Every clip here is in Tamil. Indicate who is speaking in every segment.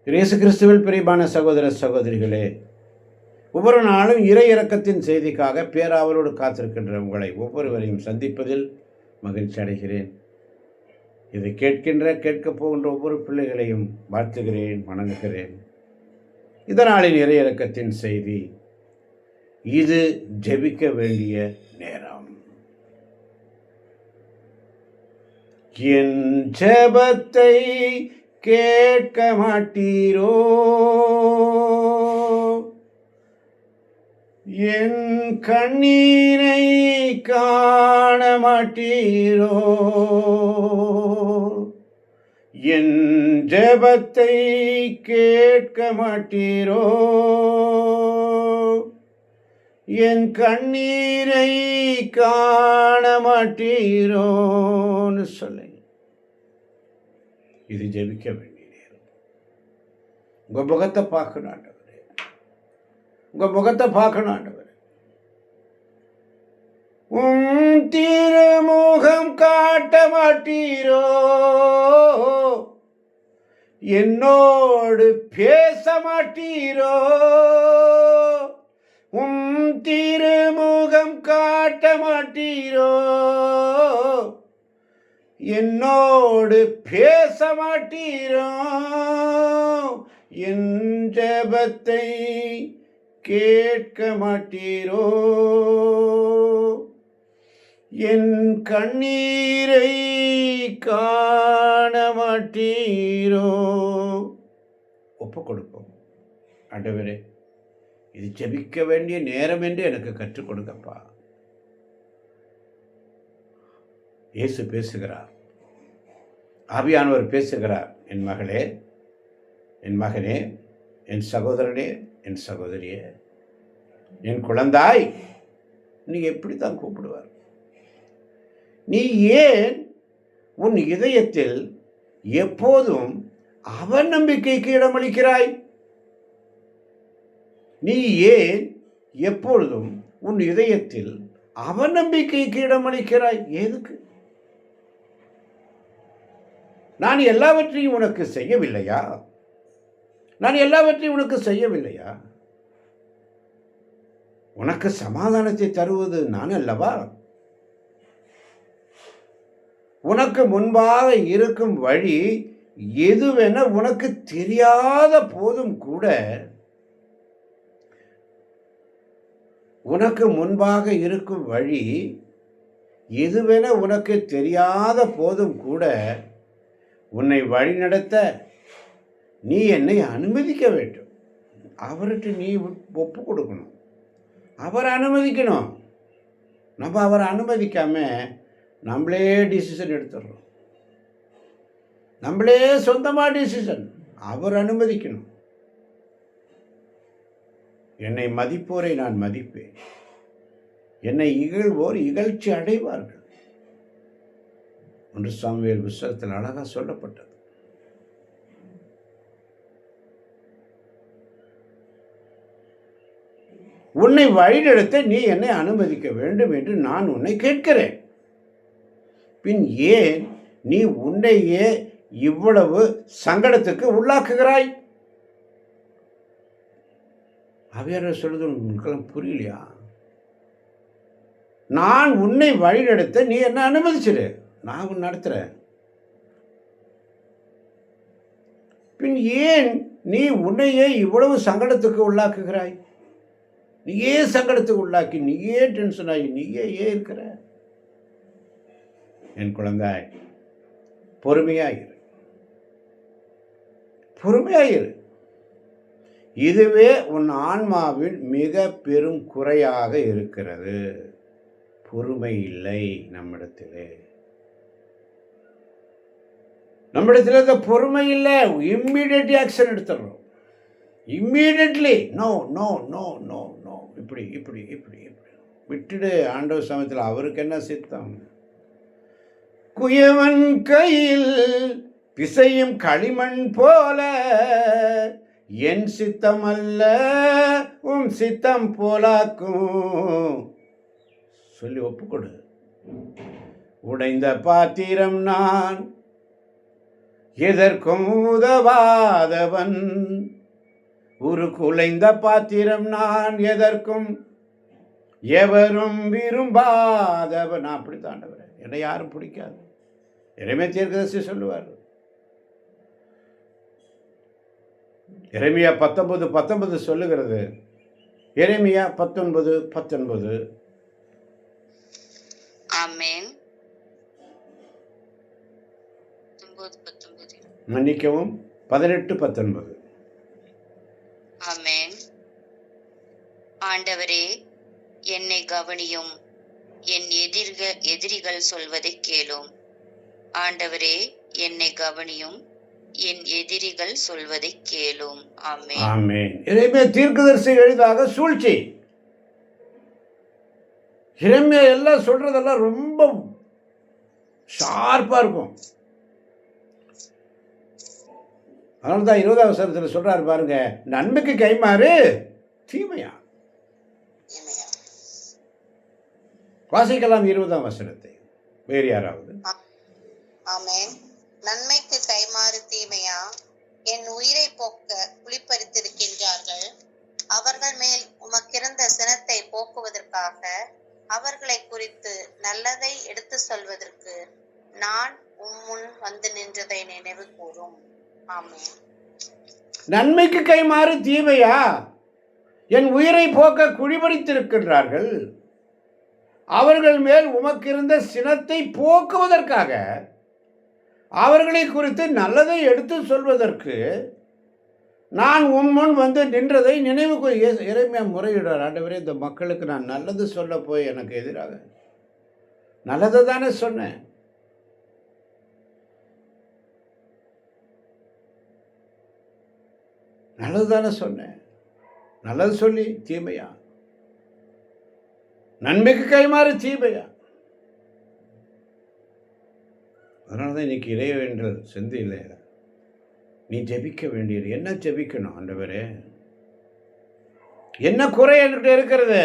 Speaker 1: இயேசு கிறிஸ்துவில் பிரியமான சகோதர சகோதரிகளே, ஒவ்வொரு நாளும் இறை இரக்கத்தின் செய்திக்காக பேராவலோடு காத்திருக்கின்ற உங்களை ஒவ்வொருவரையும் சந்திப்பதில் மகிழ்ச்சி அடைகிறேன். இதை கேட்கப் போகின்ற ஒவ்வொரு பிள்ளைகளையும் வாழ்த்துகிறேன், வணங்குகிறேன். இதனாலின் இறை இரக்கத்தின் செய்தி, இது ஜெபிக்க வேண்டிய நேரம். என் ஜெபத்தை கேட்க மாட்டீரோ, என் கண்ணீரை காண மாட்டீரோ, என் ஜெபத்தை கேட்க மாட்டீரோ, என் கண்ணீரை காண மாட்டீரோன்னு சொல்லுங்க. இது ஜெபிக்க வேண்டிய நேரம். உங்கள் முகத்தை பார்க்கணும் ஆண்டவரே, உங்கள் முகத்தை பார்க்கணும் ஆண்டவரே. திருமுகம் காட்ட மாட்டீரோ, என்னோடு பேச மாட்டீரோ, திருமுகம் காட்ட மாட்டீரோ, என்னோடு பேச மாட்டீரோ, என் ஜெபத்தை கேட்க மாட்டீரோ, என் கண்ணீரை காண மாட்டீரோ. ஒப்பு கொடுப்போம். ஆண்டவரே, இது ஜெபிக்க வேண்டிய நேரம் என்று எனக்கு கற்றுக் கொடுங்கப்பா. இயேசு பேசுகிறார், ஆவியானவர் பேசுகிறார். என் மகளே, என் மகனே, என் சகோதரனே, என் சகோதரியே, என் குழந்தாய், நீ எப்படி தான் கூப்பிடுவார்? நீ ஏன் உன் இதயத்தில் எப்போதும் அவன் நம்பிக்கைக்கு இடமளிக்கிறாய்? நீ ஏன் எப்பொழுதும் உன் இதயத்தில் அவன் நம்பிக்கைக்கு இடமளிக்கிறாய்? எதுக்கு? நான் எல்லாவற்றையும் உனக்கு செய்யவில்லையா? நான் எல்லாவற்றையும் உனக்கு செய்யவில்லையா? உனக்கு சமாதானத்தை தருவது நான் அல்லவா? உனக்கு முன்பாக இருக்கும் வழி எதுவென உனக்கு தெரியாத போதும் கூட, உனக்கு முன்பாக இருக்கும் வழி எதுவென உனக்கு தெரியாத போதும் கூட உன்னை வழிநடத்த நீ என்னை அனுமதிக்க வேண்டும். அவர்கிட்ட நீ ஒப்பு கொடுக்கணும், அவர் அனுமதிக்கணும். நம்ம அவரை அனுமதிக்காம நம்மளே டிசிஷன் எடுத்துடுறோம், நம்மளே சொந்தமாக டிசிஷன். அவர் அனுமதிக்கணும். என்னை மதிப்போரை நான் மதிப்பேன், என்னை இகழ்வோர் இகழ்ச்சி அடைவார்கள். 1 சாமுவேல் புத்தகத்தில் அழகாக சொல்லப்பட்டது. உன்னை வழிநடத்த நீ என்னை அனுமதிக்க வேண்டும் என்று நான் உன்னை கேட்கிறேன். பின் ஏன் நீ உன்னையே இவ்வளவு சங்கடத்துக்கு உள்ளாக்குகிறாய்? ஆவியானவர் சொல்றது உங்களுக்கெல்லாம் புரியலையா? நான் உன்னை வழிநடத்த நீ என்ன அனுமதிச்சிரு, நான் உன்னை நடத்துறேன். பின் ஏன் நீ உன்னையே இவ்வளவு சங்கடத்துக்கு உள்ளாக்குகிறாய்? நீயே சங்கடத்துக்கு உள்ளாக்கி, நீயே டென்ஷன் ஆகி, நீயே இருக்கிற. என் குழந்தாய், பொறுமையாயிரு, பொறுமையாயிரு. இதுவே உன் ஆன்மாவின் மிக பெரும் குறையாக இருக்கிறது. பொறுமை இல்லை நம்மிடத்திலே. இந்த பொறுமை இல்லை. இம்மீடியட் ஆக்ஷன் எடுத்துடுறோம். Immediately no no no no no, இப்படி இப்படி இப்படி இப்படி விட்டுடு. ஆண்டவர் சமயத்தில் அவருக்கு என்ன சித்தம்? குயவன் கையில் பிசையும் களிமண் போல என் சித்தம் அல்ல உன் சித்தம் போலாக்கும் சொல்லி ஒப்புக்கொடு. உடைந்த பாத்திரம் நான், எதற்கும் உதவாதவன், ஒரு குலைந்த பாத்திரம் நான், எதற்கும் எவரும் விரும்பாதவன். நான் அப்படி தாண்டவரேன், என்னை யாரும் பிடிக்காது. எரேமியா தீர்க்கதரிசி சொல்லுவார். எரேமியா 19:19 சொல்லுகிறது. எரேமியா 19:19.
Speaker 2: ஆமென்.
Speaker 1: மன்னிக்கவும், 18:19.
Speaker 2: ஆமென். ஆண்டவரே, என்னை கவனியும், என் எதிரிகள் சொல்வதை கேளும். ஆண்டவரே, என்னை கவனியும், என் எதிரிகள் சொல்வதை கேளும். ஆமென்.
Speaker 1: ஆமென். எரேமியா தீர்க்கதரிசி எளிதாக சூழ்ச்சி. எரேமியா எல்லாம் சொல்றதெல்லாம் ரொம்ப ஷார்ப்பா இருக்கும். அதனால தான் 20ஆம் வசனத்தில் சொல்றாரு பாருங்க, நன்மைக்கு கைமாறு தீமையா. வாசிக்கலாம் 20ஆம் வசனத்தை. வேறு யாராவது?
Speaker 3: ஆமென். நன்மைக்கு கைமாறு தீமையா, என் உயிரை போக்க குளிப்பறித்திருக்கின்றார்கள். அவர்கள் மேல் உமக்கிருந்த சினத்தை போக்குவதற்காக, அவர்களை குறித்து நல்லதை எடுத்து சொல்வதற்கு நான் உம்முன் வந்து நின்றதை நினைவு கூறும். ஆமென்.
Speaker 1: நன்மைக்கு கைமாறு தீமையா, என் உயிரை போக்க குழிபறித்திருக்கின்றார்கள். அவர்கள் மேல் உமக்கிருந்த சினத்தை போக்குவதற்காக, அவர்களை குறித்து நல்லதை எடுத்து சொல்வதற்கு நான் உம்முன் வந்து நின்றதை நினைவு கூறு. எரேமியா முறையிடுறார், ஆண்டவரே, இந்த மக்களுக்கு நான் நல்லது சொல்ல போய் எனக்கு எதிராக நல்லதை தானே சொன்னேன். நல்லது தானே சொன்னேன். நல்லது சொல்லி தீமையா? நன்மைக்கு கைமாறு தீமையா? அதனால தான் இன்னைக்கு இறைவேண்டல் சிந்தையில் நீ ஜெபிக்க வேண்டியது என்ன? ஜெபிக்கணும், ஆண்டவரே என்ன குறை என்கிட்ட இருக்கிறது?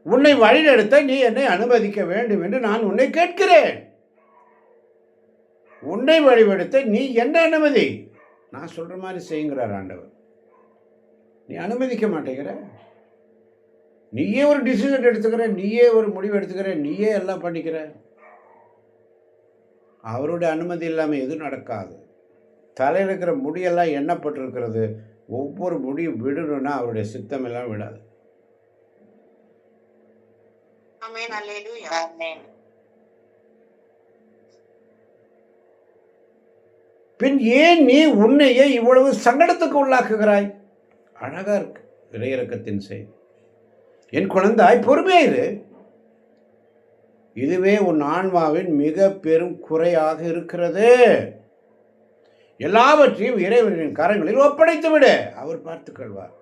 Speaker 1: உன்னை வழிநடத்த நீ என்னை அனுமதிக்க வேண்டும் என்று நான் உன்னை கேட்கிறேன். உன்னை வழிபடுத்த நீ என்ன அனுமதி? நான் சொல்ற மாதிரி செய்யுங்கிறார் ஆண்டவர். நீ அனுமதிக்க மாட்டேங்கிற. நீயே ஒரு டிசிஷன் எடுத்துக்கிற, நீயே ஒரு முடிவு எடுத்துக்கிற, நீயே எல்லாம் பண்ணிக்கிற. அவருடைய அனுமதி இல்லாமல் எதுவும் நடக்காது. தலையில் இருக்கிற முடியெல்லாம் எண்ணப்பட்டிருக்கிறது. ஒவ்வொரு முடியும் விடணும்னா அவருடைய சித்தம் எல்லாம் விடாது.
Speaker 3: ஆமென். அல்லேலூயா.
Speaker 2: ஆமென்.
Speaker 1: பின் ஏன் நீ உன்னையே இவ்வளவு சங்கடத்துக்கு உள்ளாக்குகிறாய்? அழகா இருக்கு இறையிறக்கத்தின் செய்தி. என் குழந்தாய், பொறுமையாயிரு. இதுவே உன் ஆன்மாவின் மிக பெரும் குறையாக இருக்கிறது. எல்லாவற்றையும் இறைவனின் கரங்களில் ஒப்படைத்து விடு, அவர் பார்த்துக் கொள்வார்.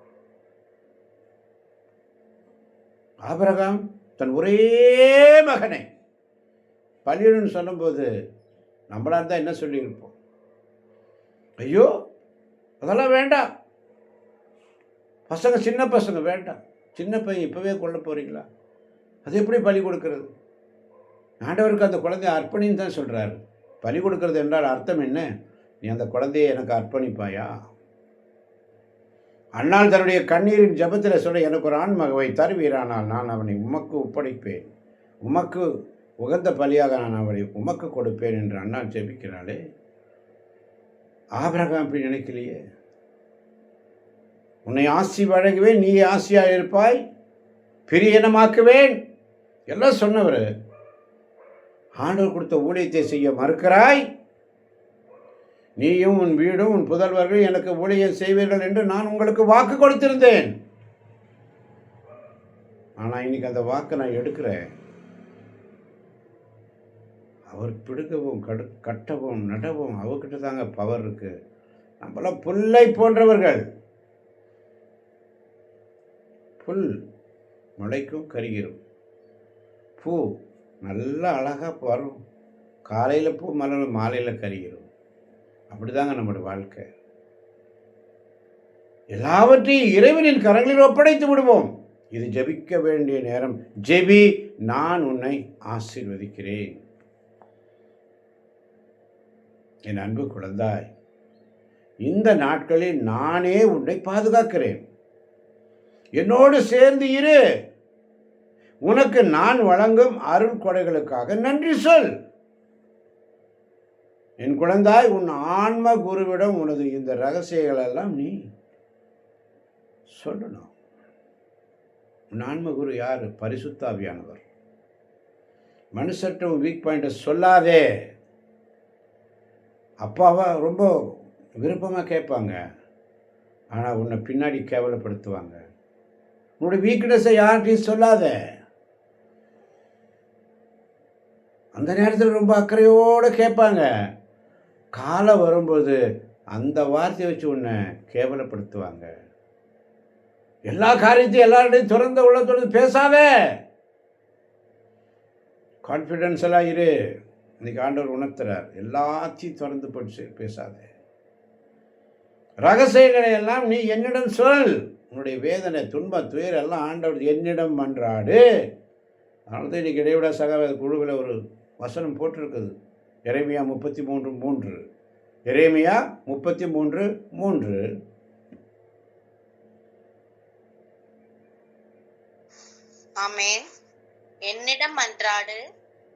Speaker 1: ஆபிரகாம் தன் ஒரே மகனை பலியிடன்னு சொல்லும்போது நம்மளா இருந்தால் என்ன சொல்லியிருப்போம்? ஐயோ, அதெல்லாம் வேண்டாம், பசங்க சின்ன பசங்க வேண்டாம், சின்ன பையன் இப்போவே கொல்ல போகிறீங்களா? அது எப்படி பலி கொடுக்கறது? ஆண்டவருக்கு அந்த குழந்தைய அர்ப்பணின்னு தான் சொல்கிறாரு. பலி கொடுக்கறது என்றால் அர்த்தம் என்ன? நீ அந்த குழந்தையை எனக்கு அர்ப்பணிப்பாயா? அண்ணால் தன்னுடைய கண்ணீரின் ஜபத்தில் சொல்ல, எனக்கு ஒரு ஆண் மகவை தருவீரானால் நான் அவனை உமக்கு ஒப்படைப்பேன், உமக்கு உகந்த பலியாக நான் அவனை உமக்கு கொடுப்பேன் என்று அண்ணால் ஜெபிக்கிறாளே. ஆபிரகாம் அப்படி நினைக்கலையே. உன்னை ஆசி வழங்குவேன், நீ ஆசியாக இருப்பாய், பெரிய இனமாக்குவேன் எல்லாம் சொன்னவர். ஆண்டவர் கொடுத்த ஊழியத்தை செய்ய மறுக்கிறாய். நீயும் உன் வீடும் உன் புதல்வர்கள் எனக்கு ஊழியம் செய்வீர்கள் என்று நான் உங்களுக்கு வாக்கு கொடுத்திருந்தேன். ஆனால் இன்னைக்கு அந்த வாக்கை நான் எடுக்கிறேன். அவர் பிடுக்கவும் கட்டவும் நடவும் அவர்கிட்ட தாங்க பவர் இருக்கு. நம்மளாம் புல்லை போன்றவர்கள். புல் முளைக்கும், கருகிரும். பூ நல்லா அழகாக வரும், காலையில் பூ மலரும், மாலையில் கருகிரும். அப்படிதாங்க நம்முடைய வாழ்க்கை. எல்லாவற்றையும் இறைவனின் கரங்களில் ஒப்படைத்து விடுவோம். இது ஜெபிக்க வேண்டிய நேரம். ஜெபி, நான் உன்னை ஆசீர்வதிக்கிறேன். என் அன்பு குழந்தாய், இந்த நாட்களில் நானே உன்னை பாதுகாக்கிறேன். என்னோடு சேர்ந்து இரு. உனக்கு நான் வழங்கும் அருள் கொடைகளுக்காக நன்றி சொல். என் குழந்தாய், உன் ஆன்ம குருவிடம் உனது இந்த ரகசியங்கள் எல்லாம் நீ சொல்லணும். உன் ஆன்ம குரு யாரு? பரிசுத்த ஆவியானவர். மனுஷர்கிட்ட வீக் பாயிண்ட்டை சொல்லாதே. அப்பாவை ரொம்ப விருப்பமாக கேட்பாங்க, ஆனால் உன்னை பின்னாடி கேவலப்படுத்துவாங்க. உன்னுடைய வீக்னஸை யார்கிட்டையும் சொல்லாத. அந்த நேரத்தில் ரொம்ப அக்கறையோடு கேட்பாங்க. காலம் வரும்போது அந்த வார்த்தையை வச்சு உன்னை கேவலப்படுத்துவாங்க. எல்லா காரியத்தையும் எல்லார்டையும் திறந்த உள்ளத்தோடு பேசாத. கான்ஃபிடென்ஸ் எல்லாம் இரு. இன்னைக்கு ஆண்டவர் உணர்த்துறார், எல்லாத்தையும் திறந்து போட்டு பேசாத. ரகசியங்களை எல்லாம் நீ என்னிடம் சொல். உன்னுடைய வேதனை, துன்பம், துயர் எல்லாம் ஆண்டவர் என்னிடம் மன்றாடு. அதனால தான் இன்றைக்கி இடைவிடா சகோதர குழுவில் ஒரு வசனம் போட்டிருக்குது. எரேமியா 33:3. எரேமியா 33:3.
Speaker 3: ஆமென். என்னிடம் மன்றாடு,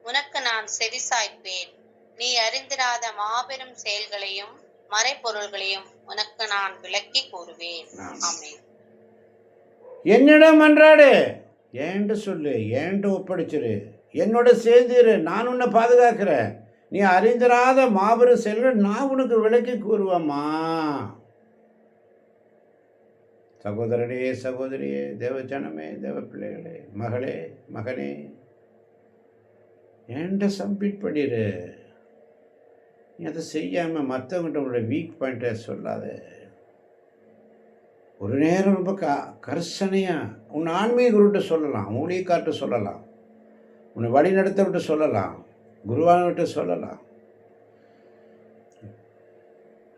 Speaker 3: உனக்கு நான் செவி சாய்ப்பேன். நீ அறிந்திராத மாபெரும் செயல்களையும் மறைபொருள்களையும் உனக்கு நான் விளக்கி கூறுவேன். ஆமென்.
Speaker 1: என்னிடம் மன்றாடு, ஏன்ட்டு சொல்லு, ஏன்ட்டு ஒப்படைச்சிரு, என்னோட சேர்ந்துரு. நான் உன்னை பாதுகாக்கிறேன். நீ அறிந்திராத மாபெரும் செயல்கள் நான் உனக்கு விளக்கி கூறுவேம்மா. சகோதரனே, சகோதரியே, தேவஜனமே, தேவ பிள்ளைகளே, மகளே, மகனே, ஏன்ட்ட சப்மிட் பண்ணிடு. நீ அதை செய்யாமல் மற்றவங்கிட்ட உன்னோட வீக் பாயிண்ட்டை சொல்லாத. ஒரு நேரம் ரொம்ப கர்சனையாக உன் ஆன்மீக குருவிட்ட சொல்லலாம், ஊழியக்கார்ட்ட சொல்லலாம், உன்னை வழி நடத்த விட்டு சொல்லலாம், குருவானவர்கிட்ட சொல்லலாம்.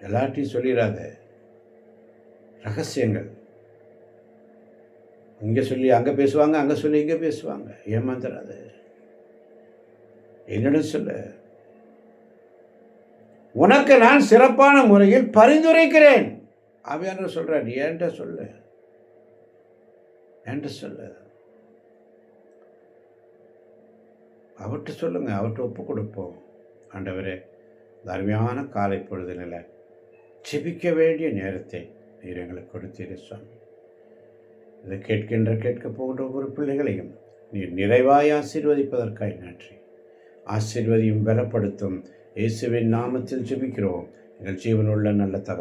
Speaker 1: எல்லார்ட்டையும் சொல்லிடாத. ரகசியங்கள் இங்கே சொல்லி அங்கே பேசுவாங்க, அங்கே சொல்லி இங்கே பேசுவாங்க. ஏமாந்துடாத. என்னிடம் சொல்ல, உனக்கு நான் சிறப்பான முறையில் பரிந்துரைக்கிறேன். ஆவியானவர் சொல்றார், என்கிட்ட சொல்லு, என்கிட்ட சொல்லு. அவர்கிட்ட சொல்லுங்க, அவர்கிட்ட ஒப்பு கொடுப்போம். ஆண்டவரே, இந்த அருமையான காலை பொழுதுல ஜெபிக்க வேண்டிய நேரத்தை நீர் எங்களுக்கு கொடுத்தீர் சுவாமி. இதை கேட்க போகின்ற ஒவ்வொரு பிள்ளைகளையும் நீர் நிறைவாய் ஆசீர்வதிப்பதற்காய் நன்றி. ஆசீர்வதியும் பலப்படுத்தும் இயேசுவின் நாமத்தில் ஜெபிக்கிறோம் எங்கள் ஜீவனுள்ள நல்ல தகப்பனே.